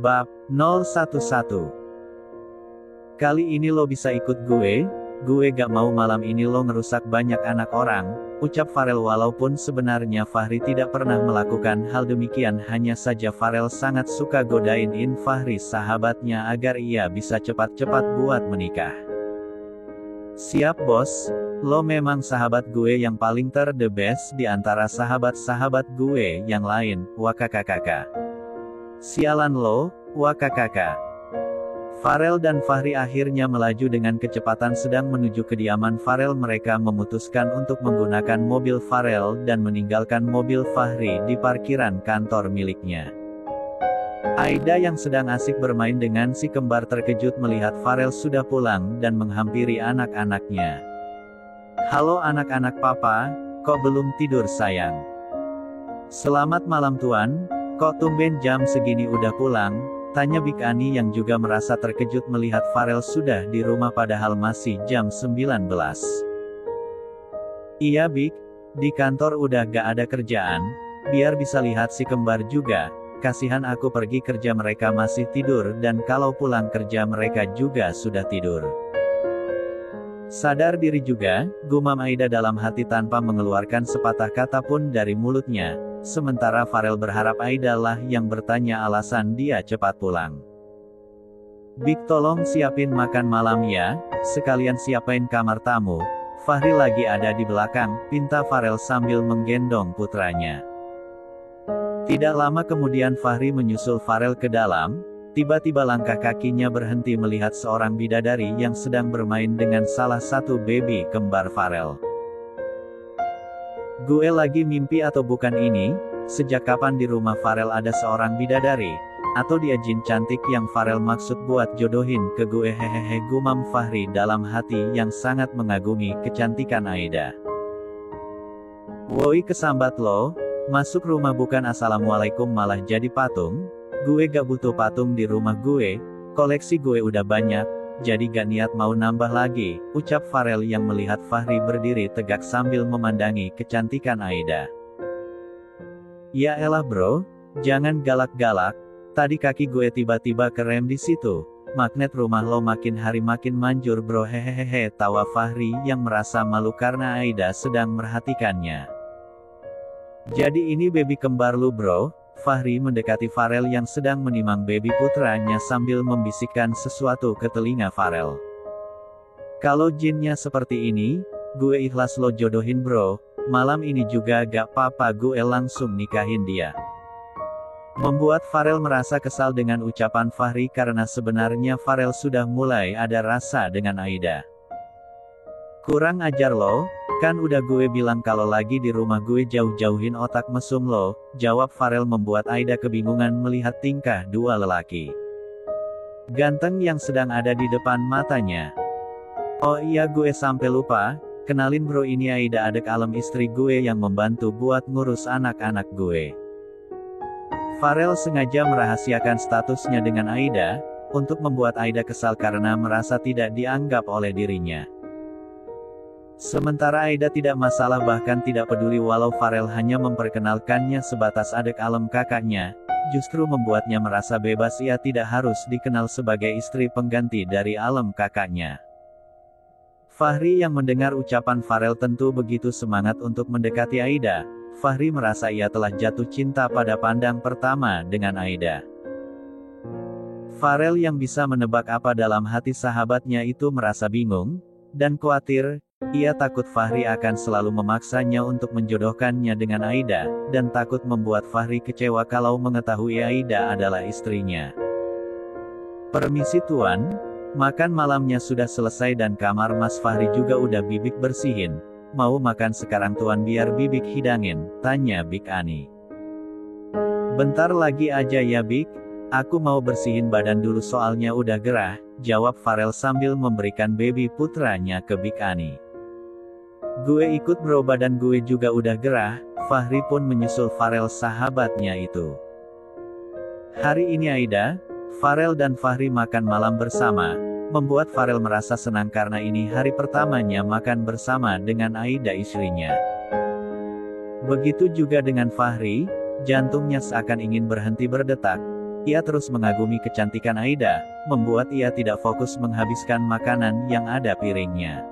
Bab 011. Kali ini lo bisa ikut gue gak mau malam ini lo ngerusak banyak anak orang, ucap Farel walaupun sebenarnya Fahri tidak pernah melakukan hal demikian, hanya saja Farel sangat suka godain Fahri sahabatnya agar ia bisa cepat-cepat buat menikah. Siap bos, lo memang sahabat gue yang paling the best di antara sahabat-sahabat gue yang lain, wakakakaka. Sialan lo, wakakaka. Farel dan Fahri akhirnya melaju dengan kecepatan sedang menuju kediaman Farel. Mereka memutuskan untuk menggunakan mobil Farel dan meninggalkan mobil Fahri di parkiran kantor miliknya. Aida yang sedang asik bermain dengan si kembar terkejut melihat Farel sudah pulang dan menghampiri anak-anaknya. Halo anak-anak papa, kok belum tidur sayang? Selamat malam tuan, kok tumben jam segini udah pulang? Tanya Big Ani yang juga merasa terkejut melihat Farel sudah di rumah padahal masih jam 19. Iya Big, di kantor udah gak ada kerjaan, biar bisa lihat si kembar juga, kasihan aku pergi kerja mereka masih tidur dan kalau pulang kerja mereka juga sudah tidur. Sadar diri juga, gumam Aida dalam hati tanpa mengeluarkan sepatah kata pun dari mulutnya. Sementara Farel berharap Aida lah yang bertanya alasan dia cepat pulang. Big tolong siapin makan malam ya, sekalian siapin kamar tamu. Fahri lagi ada di belakang, pinta Farel sambil menggendong putranya. Tidak lama kemudian Fahri menyusul Farel ke dalam, tiba-tiba langkah kakinya berhenti melihat seorang bidadari yang sedang bermain dengan salah satu baby kembar Farel. Gue lagi mimpi atau bukan ini? Sejak kapan di rumah Farel ada seorang bidadari? Atau dia jin cantik yang Farel maksud buat jodohin ke gue? Hehehe, gumam Fahri dalam hati yang sangat mengagumi kecantikan Aida. Woi kesambat lo, masuk rumah bukan assalamualaikum malah jadi patung? Gue gak butuh patung di rumah gue, koleksi gue udah banyak. Jadi gak niat mau nambah lagi, ucap Farel yang melihat Fahri berdiri tegak sambil memandangi kecantikan Aida. Ya elah bro, jangan galak-galak, tadi kaki gue tiba-tiba kerem di situ, magnet rumah lo makin hari makin manjur bro. Hehehe, tawa Fahri yang merasa malu karena Aida sedang merhatikannya. Jadi ini baby kembar lu bro? Fahri mendekati Farel yang sedang menimang baby putranya sambil membisikkan sesuatu ke telinga Farel. Kalau jinnya seperti ini, gue ikhlas lo jodohin bro, malam ini juga gak apa-apa gue langsung nikahin dia. Membuat Farel merasa kesal dengan ucapan Fahri karena sebenarnya Farel sudah mulai ada rasa dengan Aida. Kurang ajar lo, kan udah gue bilang kalau lagi di rumah gue jauh-jauhin otak mesum lo, jawab Farel membuat Aida kebingungan melihat tingkah dua lelaki ganteng yang sedang ada di depan matanya. Oh iya gue sampai lupa, kenalin bro ini Aida adek alem istri gue yang membantu buat ngurus anak-anak gue. Farel sengaja merahasiakan statusnya dengan Aida, untuk membuat Aida kesal karena merasa tidak dianggap oleh dirinya. Sementara Aida tidak masalah bahkan tidak peduli walau Farel hanya memperkenalkannya sebatas adek alem kakaknya, justru membuatnya merasa bebas ia tidak harus dikenal sebagai istri pengganti dari alem kakaknya. Fahri yang mendengar ucapan Farel tentu begitu semangat untuk mendekati Aida, Fahri merasa ia telah jatuh cinta pada pandang pertama dengan Aida. Farel yang bisa menebak apa dalam hati sahabatnya itu merasa bingung, dan khawatir. Ia takut Fahri akan selalu memaksanya untuk menjodohkannya dengan Aida, dan takut membuat Fahri kecewa kalau mengetahui Aida adalah istrinya. Permisi tuan, makan malamnya sudah selesai dan kamar Mas Fahri juga udah Bibik bersihin. Mau makan sekarang tuan biar Bibik hidangin, tanya Big Ani. Bentar lagi aja ya Big, aku mau bersihin badan dulu soalnya udah gerah, jawab Farel sambil memberikan baby putranya ke Big Ani. Gue ikut bro badan gue juga udah gerah, Fahri pun menyusul Farel sahabatnya itu. Hari ini Aida, Farel dan Fahri makan malam bersama, membuat Farel merasa senang karena ini hari pertamanya makan bersama dengan Aida istrinya. Begitu juga dengan Fahri, jantungnya seakan ingin berhenti berdetak. Ia terus mengagumi kecantikan Aida, membuat ia tidak fokus menghabiskan makanan yang ada piringnya.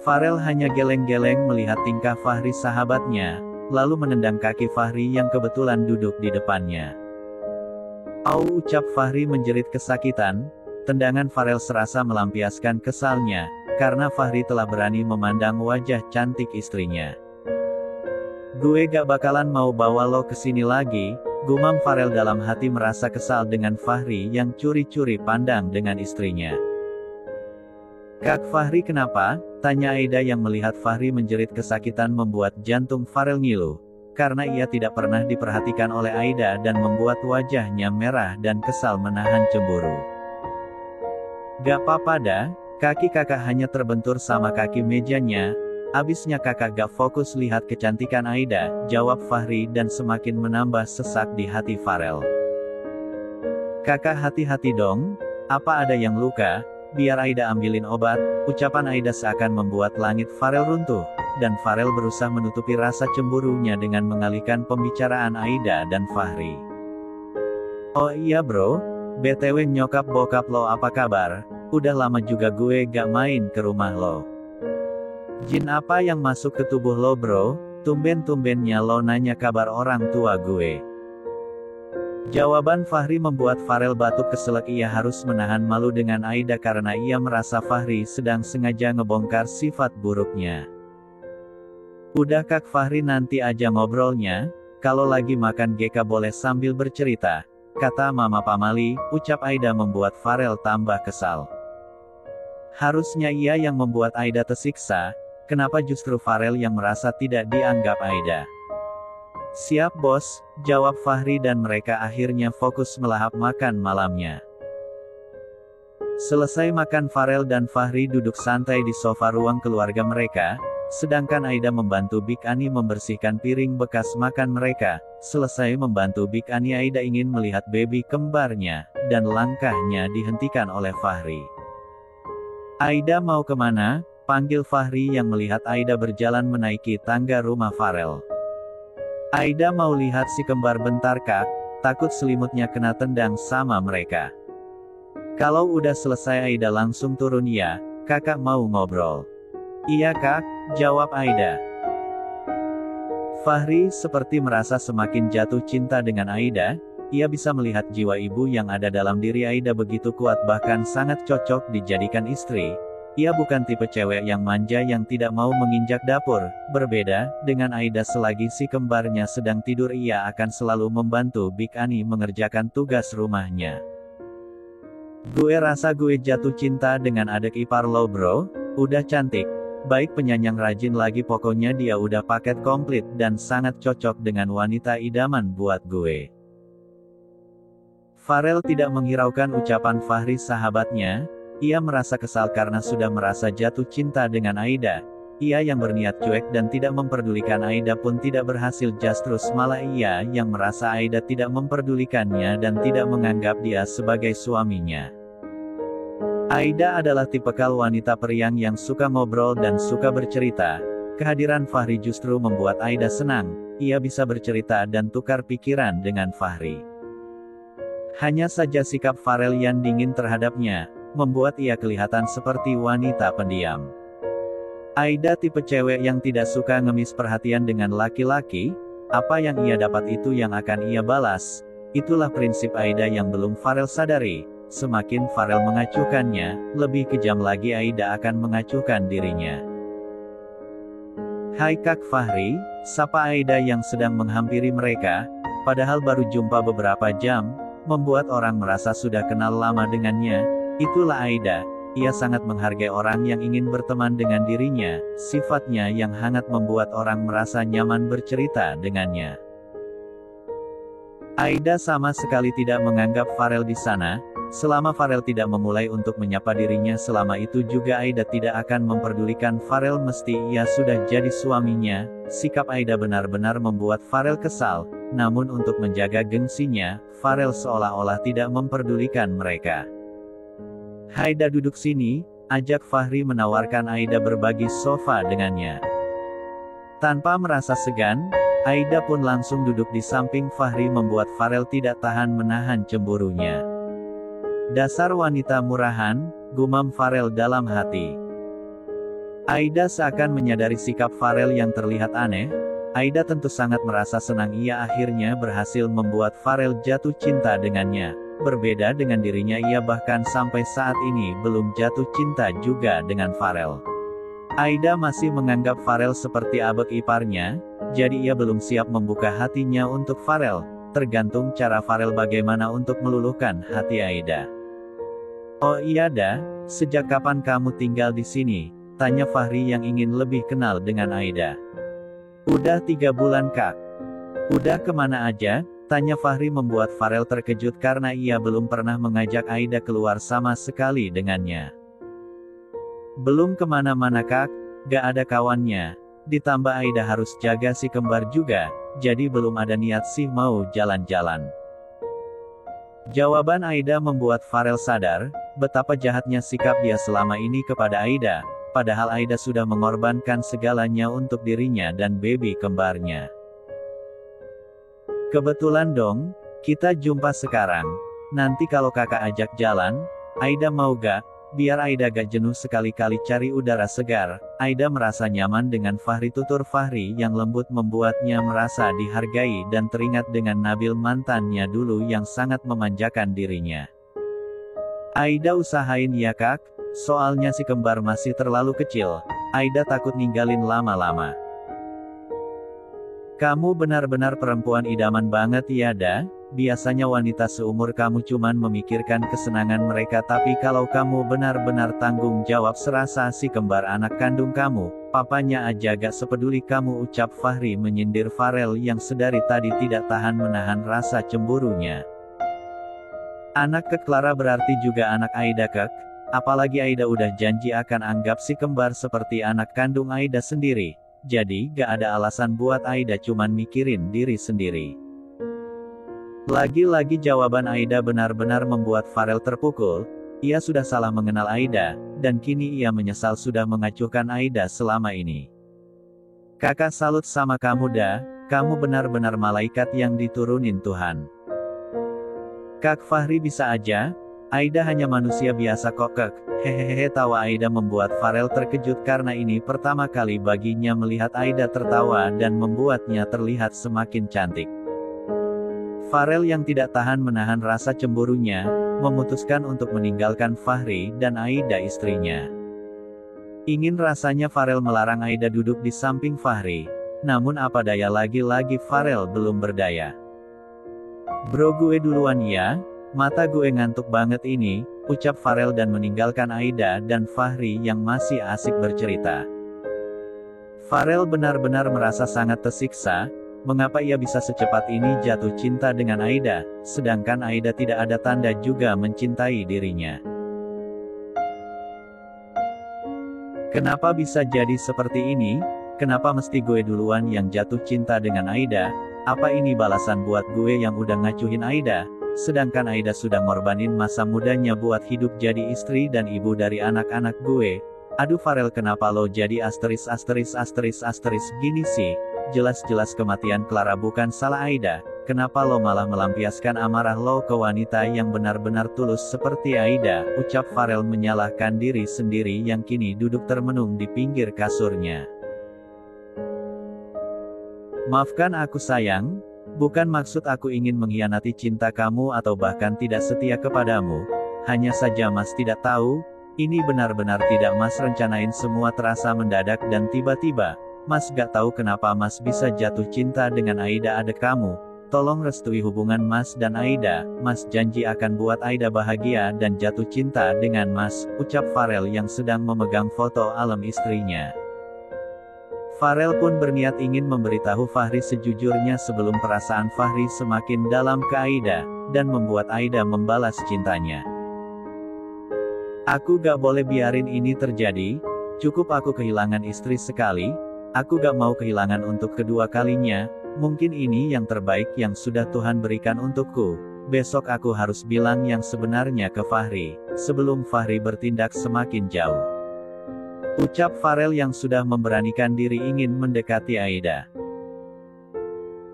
Farel hanya geleng-geleng melihat tingkah Fahri sahabatnya, lalu menendang kaki Fahri yang kebetulan duduk di depannya. "Au!" ucap Fahri menjerit kesakitan. Tendangan Farel serasa melampiaskan kesalnya, karena Fahri telah berani memandang wajah cantik istrinya. "Gue gak bakalan mau bawa lo kesini lagi," gumam Farel dalam hati merasa kesal dengan Fahri yang curi-curi pandang dengan istrinya. "Kak Fahri kenapa?" tanya Aida yang melihat Fahri menjerit kesakitan membuat jantung Farel ngilu, karena ia tidak pernah diperhatikan oleh Aida dan membuat wajahnya merah dan kesal menahan cemburu. "Gak apa-apa dah, kaki kakak hanya terbentur sama kaki mejanya. Abisnya kakak gak fokus lihat kecantikan Aida," jawab Fahri dan semakin menambah sesak di hati Farel. "Kakak hati-hati dong, apa ada yang luka? Biar Aida ambilin obat," ucapan Aida seakan membuat langit Farel runtuh, dan Farel berusaha menutupi rasa cemburunya dengan mengalihkan pembicaraan Aida dan Fahri. "Oh iya bro, BTW nyokap bokap lo apa kabar? Udah lama juga gue gak main ke rumah lo. Jin apa yang masuk ke tubuh lo bro? Tumben-tumbennya lo nanya kabar orang tua gue." Jawaban Fahri membuat Farel batuk keselak. Ia harus menahan malu dengan Aida karena ia merasa Fahri sedang sengaja ngebongkar sifat buruknya. "Udah Kak Fahri, nanti aja ngobrolnya, kalau lagi makan GK boleh sambil bercerita," kata Mama Pamali, ucap Aida membuat Farel tambah kesal. Harusnya ia yang membuat Aida tersiksa, kenapa justru Farel yang merasa tidak dianggap Aida? "Siap bos," jawab Fahri dan mereka akhirnya fokus melahap makan malamnya. Selesai makan, Farel dan Fahri duduk santai di sofa ruang keluarga mereka, sedangkan Aida membantu Big Ani membersihkan piring bekas makan mereka. Selesai membantu Big Ani, Aida ingin melihat baby kembarnya, dan langkahnya dihentikan oleh Fahri. "Aida mau kemana?" panggil Fahri yang melihat Aida berjalan menaiki tangga rumah Farel. "Aida mau lihat si kembar bentar Kak, takut selimutnya kena tendang sama mereka." "Kalau udah selesai Aida langsung turun ya, kakak mau ngobrol." "Iya Kak," jawab Aida. Fahri seperti merasa semakin jatuh cinta dengan Aida. Ia bisa melihat jiwa ibu yang ada dalam diri Aida begitu kuat, bahkan sangat cocok dijadikan istri. Ia bukan tipe cewek yang manja yang tidak mau menginjak dapur. Berbeda dengan Aida, selagi si kembarnya sedang tidur ia akan selalu membantu Big Ani mengerjakan tugas rumahnya. "Gue rasa gue jatuh cinta dengan adik ipar lo bro, udah cantik, baik, penyanyang, rajin lagi, pokoknya dia udah paket komplit dan sangat cocok dengan wanita idaman buat gue." Farel tidak menghiraukan ucapan Fahri sahabatnya. Ia merasa kesal karena sudah merasa jatuh cinta dengan Aida. Ia yang berniat cuek dan tidak memperdulikan Aida pun tidak berhasil, justru malah ia yang merasa Aida tidak memperdulikannya dan tidak menganggap dia sebagai suaminya. Aida adalah tipikal wanita periang yang suka ngobrol dan suka bercerita. Kehadiran Fahri justru membuat Aida senang. Ia bisa bercerita dan tukar pikiran dengan Fahri. Hanya saja sikap Farel yang dingin terhadapnya membuat ia kelihatan seperti wanita pendiam. Aida tipe cewek yang tidak suka ngemis perhatian dengan laki-laki. Apa yang ia dapat itu yang akan ia balas. Itulah prinsip Aida yang belum Farel sadari. Semakin Farel mengacuhkannya, lebih kejam lagi Aida akan mengacuhkan dirinya. "Hai Kak Fahri," sapa Aida yang sedang menghampiri mereka, padahal baru jumpa beberapa jam, membuat orang merasa sudah kenal lama dengannya. Itulah Aida. Ia sangat menghargai orang yang ingin berteman dengan dirinya. Sifatnya yang hangat membuat orang merasa nyaman bercerita dengannya. Aida sama sekali tidak menganggap Farel di sana. Selama Farel tidak memulai untuk menyapa dirinya, selama itu juga Aida tidak akan memperdulikan Farel, mesti ia sudah jadi suaminya. Sikap Aida benar-benar membuat Farel kesal. Namun untuk menjaga gengsinya, Farel seolah-olah tidak memperdulikan mereka. "Aida duduk sini," ajak Fahri menawarkan Aida berbagi sofa dengannya. Tanpa merasa segan, Aida pun langsung duduk di samping Fahri membuat Farel tidak tahan menahan cemburunya. Dasar wanita murahan, gumam Farel dalam hati. Aida seakan menyadari sikap Farel yang terlihat aneh. Aida tentu sangat merasa senang ia akhirnya berhasil membuat Farel jatuh cinta dengannya. Berbeda dengan dirinya, ia bahkan sampai saat ini belum jatuh cinta juga dengan Farel. Aida masih menganggap Farel seperti abek iparnya, jadi ia belum siap membuka hatinya untuk Farel. Tergantung cara Farel bagaimana untuk meluluhkan hati Aida. "Oh iya Da, sejak kapan kamu tinggal di sini?" tanya Fahri yang ingin lebih kenal dengan Aida. "Udah 3 bulan Kak." "Udah kemana aja?" tanya Fahri membuat Farel terkejut karena ia belum pernah mengajak Aida keluar sama sekali dengannya. "Belum kemana-mana Kak, gak ada kawannya. Ditambah Aida harus jaga si kembar juga, jadi belum ada niat sih mau jalan-jalan." Jawaban Aida membuat Farel sadar, betapa jahatnya sikap dia selama ini kepada Aida, padahal Aida sudah mengorbankan segalanya untuk dirinya dan baby kembarnya. "Kebetulan dong, kita jumpa sekarang. Nanti kalau kakak ajak jalan, Aida mau gak? Biar Aida gak jenuh sekali-kali cari udara segar." Aida merasa nyaman dengan Fahri. Tutur Fahri yang lembut membuatnya merasa dihargai dan teringat dengan Nabil mantannya dulu yang sangat memanjakan dirinya. "Aida usahain ya Kak, soalnya si kembar masih terlalu kecil. Aida takut ninggalin lama-lama." "Kamu benar-benar perempuan idaman banget ya Da. Biasanya wanita seumur kamu cuman memikirkan kesenangan mereka, tapi kalau kamu benar-benar tanggung jawab serasa si kembar anak kandung kamu, papanya aja gak sepeduli kamu," ucap Fahri menyindir Farel yang sedari tadi tidak tahan menahan rasa cemburunya. "Anak Kek Clara berarti juga anak Aida Kek? Apalagi Aida udah janji akan anggap si kembar seperti anak kandung Aida sendiri, jadi gak ada alasan buat Aida cuman mikirin diri sendiri." Lagi-lagi jawaban Aida benar-benar membuat Farel terpukul. Ia sudah salah mengenal Aida, dan kini ia menyesal sudah mengacuhkan Aida selama ini. "Kakak salut sama kamu Da, kamu benar-benar malaikat yang diturunin Tuhan." "Kak Fahri bisa aja, Aida hanya manusia biasa kok Kak." Hehehe, tawa Aida membuat Farel terkejut karena ini pertama kali baginya melihat Aida tertawa dan membuatnya terlihat semakin cantik. Farel yang tidak tahan menahan rasa cemburunya, memutuskan untuk meninggalkan Fahri dan Aida istrinya. Ingin rasanya Farel melarang Aida duduk di samping Fahri, namun apa daya, lagi-lagi Farel belum berdaya. "Bro gue duluan ya, mata gue ngantuk banget ini," ucap Farel dan meninggalkan Aida dan Fahri yang masih asik bercerita. Farel benar-benar merasa sangat tersiksa. Mengapa ia bisa secepat ini jatuh cinta dengan Aida, sedangkan Aida tidak ada tanda juga mencintai dirinya. Kenapa bisa jadi seperti ini? Kenapa mesti gue duluan yang jatuh cinta dengan Aida? Apa ini balasan buat gue yang udah ngacuhin Aida, sedangkan Aida sudah ngorbanin masa mudanya buat hidup jadi istri dan ibu dari anak-anak gue? Aduh Farel, kenapa lo jadi asteris gini sih? Jelas-jelas kematian Clara bukan salah Aida, kenapa lo malah melampiaskan amarah lo ke wanita yang benar-benar tulus seperti Aida, ucap Farel menyalahkan diri sendiri yang kini duduk termenung di pinggir kasurnya. "Maafkan aku sayang, bukan maksud aku ingin mengkhianati cinta kamu atau bahkan tidak setia kepadamu, hanya saja Mas tidak tahu, ini benar-benar tidak Mas rencanain, semua terasa mendadak dan tiba-tiba. Mas gak tahu kenapa Mas bisa jatuh cinta dengan Aida adik kamu. Tolong restui hubungan Mas dan Aida, Mas janji akan buat Aida bahagia dan jatuh cinta dengan Mas," ucap Farel yang sedang memegang foto alam istrinya. Farel pun berniat ingin memberitahu Fahri sejujurnya sebelum perasaan Fahri semakin dalam ke Aida, dan membuat Aida membalas cintanya. "Aku gak boleh biarin ini terjadi, cukup aku kehilangan istri sekali. Aku gak mau kehilangan untuk kedua kalinya, mungkin ini yang terbaik yang sudah Tuhan berikan untukku. Besok aku harus bilang yang sebenarnya ke Fahri, sebelum Fahri bertindak semakin jauh," ucap Farel yang sudah memberanikan diri ingin mendekati Aida.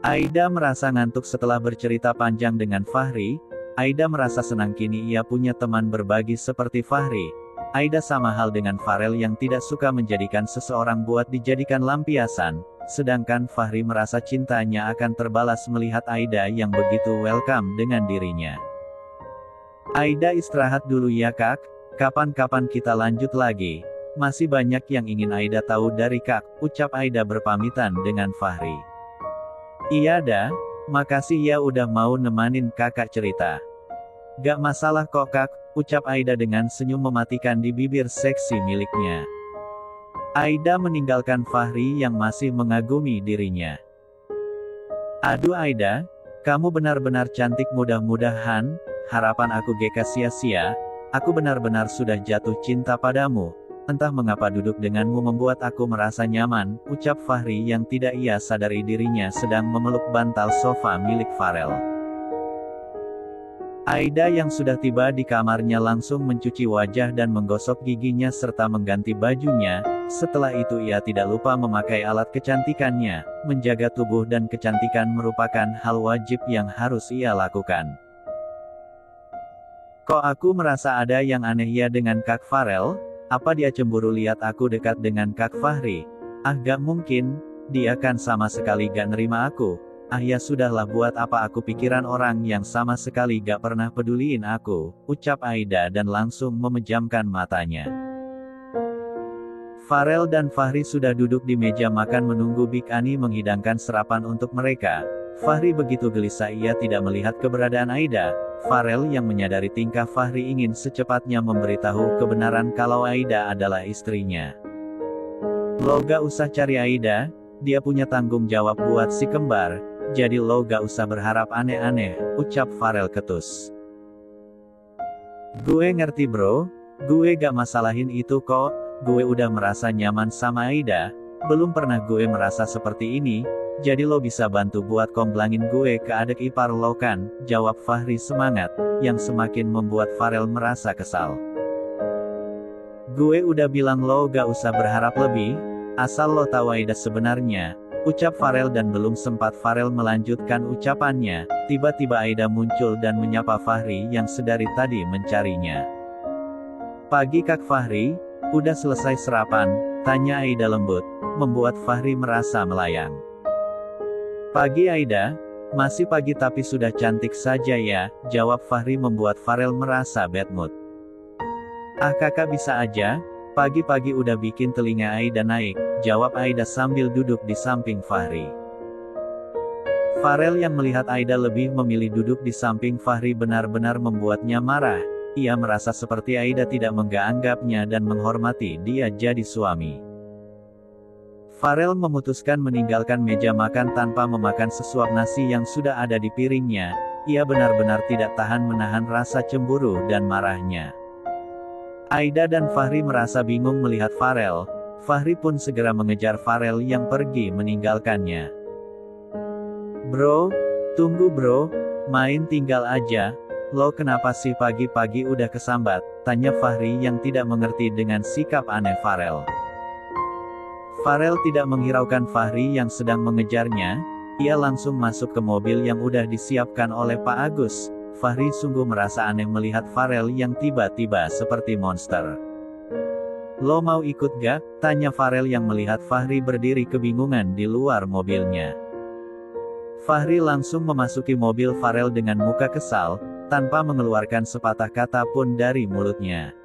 Aida merasa ngantuk setelah bercerita panjang dengan Fahri. Aida merasa senang kini ia punya teman berbagi seperti Fahri. Aida sama hal dengan Farel yang tidak suka menjadikan seseorang buat dijadikan lampiasan, sedangkan Fahri merasa cintanya akan terbalas melihat Aida yang begitu welcome dengan dirinya. Aida istirahat dulu ya kak, kapan-kapan kita lanjut lagi. Masih banyak yang ingin Aida tahu dari kak, ucap Aida berpamitan dengan Fahri. Iya dah, makasih ya udah mau nemanin kakak cerita. Gak masalah kok kak, ucap Aida dengan senyum mematikan di bibir seksi miliknya. Aida meninggalkan Fahri yang masih mengagumi dirinya. Aduh Aida, kamu benar-benar cantik, mudah-mudahan harapan aku gak sia-sia, aku benar-benar sudah jatuh cinta padamu. Entah mengapa duduk denganmu membuat aku merasa nyaman, ucap Fahri yang tidak ia sadari dirinya sedang memeluk bantal sofa milik Farel. Aida yang sudah tiba di kamarnya langsung mencuci wajah dan menggosok giginya serta mengganti bajunya. Setelah itu ia tidak lupa memakai alat kecantikannya. Menjaga tubuh dan kecantikan merupakan hal wajib yang harus ia lakukan. Kok aku merasa ada yang aneh ya dengan Kak Farel? Apa dia cemburu lihat aku dekat dengan Kak Fahri? Ah gak mungkin, dia kan sama sekali gak nerima aku. Ah ya sudahlah, buat apa aku pikiran orang yang sama sekali gak pernah peduliin aku, ucap Aida dan langsung memejamkan matanya. Farel dan Fahri sudah duduk di meja makan menunggu Big Ani menghidangkan sarapan untuk mereka. Fahri begitu gelisah ia tidak melihat keberadaan Aida. Farel yang menyadari tingkah Fahri ingin secepatnya memberitahu kebenaran kalau Aida adalah istrinya. Lo gak usah cari Aida, dia punya tanggung jawab buat si kembar, jadi lo gak usah berharap aneh-aneh, ucap Farel ketus. Gue ngerti bro, gue gak masalahin itu kok, gue udah merasa nyaman sama Aida, belum pernah gue merasa seperti ini. Jadi lo bisa bantu buat komblangin gue ke adik ipar lo kan, jawab Fahri semangat, yang semakin membuat Farel merasa kesal. Gue udah bilang lo gak usah berharap lebih, asal lo tahu Aida sebenarnya, ucap Farel dan belum sempat Farel melanjutkan ucapannya, tiba-tiba Aida muncul dan menyapa Fahri yang sedari tadi mencarinya. Pagi Kak Fahri, udah selesai sarapan, tanya Aida lembut, membuat Fahri merasa melayang. Pagi Aida, masih pagi tapi sudah cantik saja ya, jawab Fahri membuat Farel merasa bad mood. Ah kakak bisa aja, pagi-pagi udah bikin telinga Aida naik, jawab Aida sambil duduk di samping Fahri. Farel yang melihat Aida lebih memilih duduk di samping Fahri benar-benar membuatnya marah, ia merasa seperti Aida tidak menganggapnya dan menghormati dia jadi suami. Farel memutuskan meninggalkan meja makan tanpa memakan sesuap nasi yang sudah ada di piringnya. Ia benar-benar tidak tahan menahan rasa cemburu dan marahnya. Aida dan Fahri merasa bingung melihat Farel. Fahri pun segera mengejar Farel yang pergi meninggalkannya. Bro, tunggu bro, main tinggal aja. Lo kenapa sih pagi-pagi udah kesambat? Tanya Fahri yang tidak mengerti dengan sikap aneh Farel. Farel tidak menghiraukan Fahri yang sedang mengejarnya, ia langsung masuk ke mobil yang udah disiapkan oleh Pak Agus. Fahri sungguh merasa aneh melihat Farel yang tiba-tiba seperti monster. Lo mau ikut gak? Tanya Farel yang melihat Fahri berdiri kebingungan di luar mobilnya. Fahri langsung memasuki mobil Farel dengan muka kesal, tanpa mengeluarkan sepatah kata pun dari mulutnya.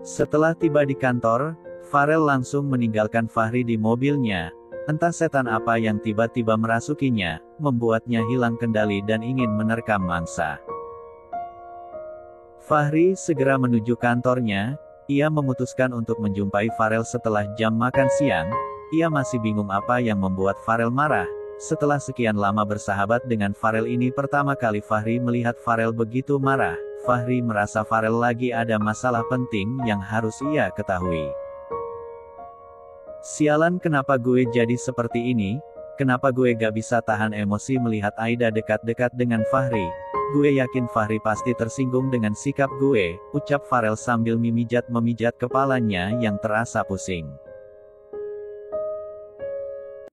Setelah tiba di kantor, Farel langsung meninggalkan Fahri di mobilnya. Entah setan apa yang tiba-tiba merasukinya, membuatnya hilang kendali dan ingin menerkam mangsa. Fahri segera menuju kantornya. Ia memutuskan untuk menjumpai Farel setelah jam makan siang. Ia masih bingung apa yang membuat Farel marah. Setelah sekian lama bersahabat dengan Farel ini, pertama kali Fahri melihat Farel begitu marah. Fahri merasa Farel lagi ada masalah penting yang harus ia ketahui. Sialan, kenapa gue jadi seperti ini? Kenapa gue gak bisa tahan emosi melihat Aida dekat-dekat dengan Fahri? Gue yakin Fahri pasti tersinggung dengan sikap gue, ucap Farel sambil memijat-memijat kepalanya yang terasa pusing.